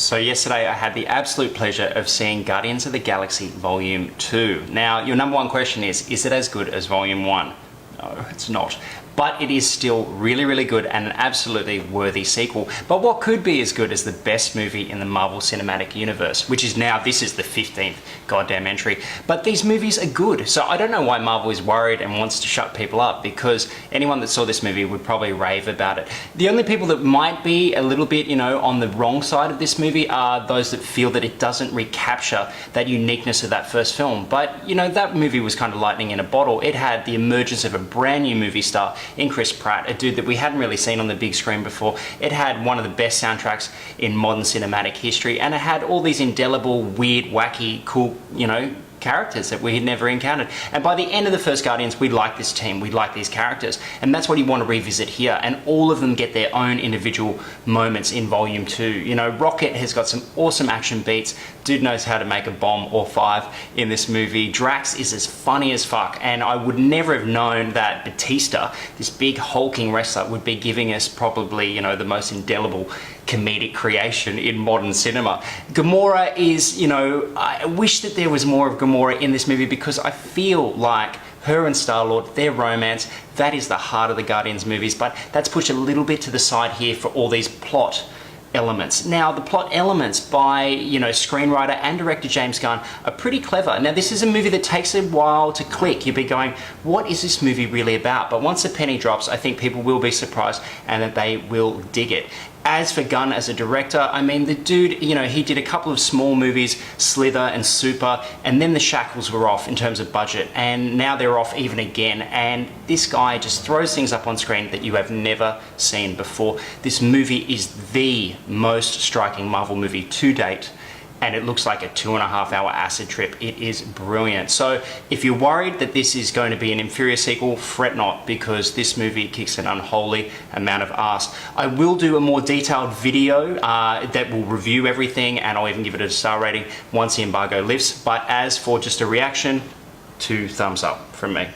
So yesterday I had the absolute pleasure of seeing Guardians of the Galaxy Volume 2. Now, your number one question is it as good as Volume 1? No, it's not. But it is still really, really good and an absolutely worthy sequel. But what could be as good as the best movie in the Marvel Cinematic Universe, which is now, this is the 15th goddamn entry. But these movies are good, so I don't know why Marvel is worried and wants to shut people up, because anyone that saw this movie would probably rave about it. The only people that might be a little bit, on the wrong side of this movie are those that feel that it doesn't recapture that uniqueness of that first film. But, that movie was kind of lightning in a bottle. It had the emergence of a brand new movie star in Chris Pratt, a dude that we hadn't really seen on the big screen before. It had one of the best soundtracks in modern cinematic history, and it had all these indelible, weird, wacky, cool, characters that we had never encountered. And by the end of the first Guardians, we liked this team, we liked these characters, and that's what you want to revisit here. And all of them get their own individual moments in Volume 2. Rocket has got some awesome action beats. Dude knows how to make a bomb or five in this movie. Drax is as funny as fuck, and I would never have known that Batista, this big hulking wrestler, would be giving us probably, the most indelible comedic creation in modern cinema. Gamora is, I wish that there was more of Gamora in this movie, because I feel like her and Star-Lord, their romance, that is the heart of the Guardians movies, but that's pushed a little bit to the side here for all these plot elements. Now, the plot elements by, screenwriter and director James Gunn are pretty clever. Now, this is a movie that takes a while to click. You'll be going, what is this movie really about? But once the penny drops, I think people will be surprised and that they will dig it. As for Gunn as a director, the dude, he did a couple of small movies, Slither and Super, and then the shackles were off in terms of budget, and now they're off even again, and this guy just throws things up on screen that you have never seen before. This movie is the most striking Marvel movie to date, and it looks like a 2.5-hour acid trip. It is brilliant. So if you're worried that this is going to be an inferior sequel, fret not, because this movie kicks an unholy amount of ass. I will do a more detailed video that will review everything, and I'll even give it a star rating once the embargo lifts. But as for just a reaction, 2 thumbs up from me.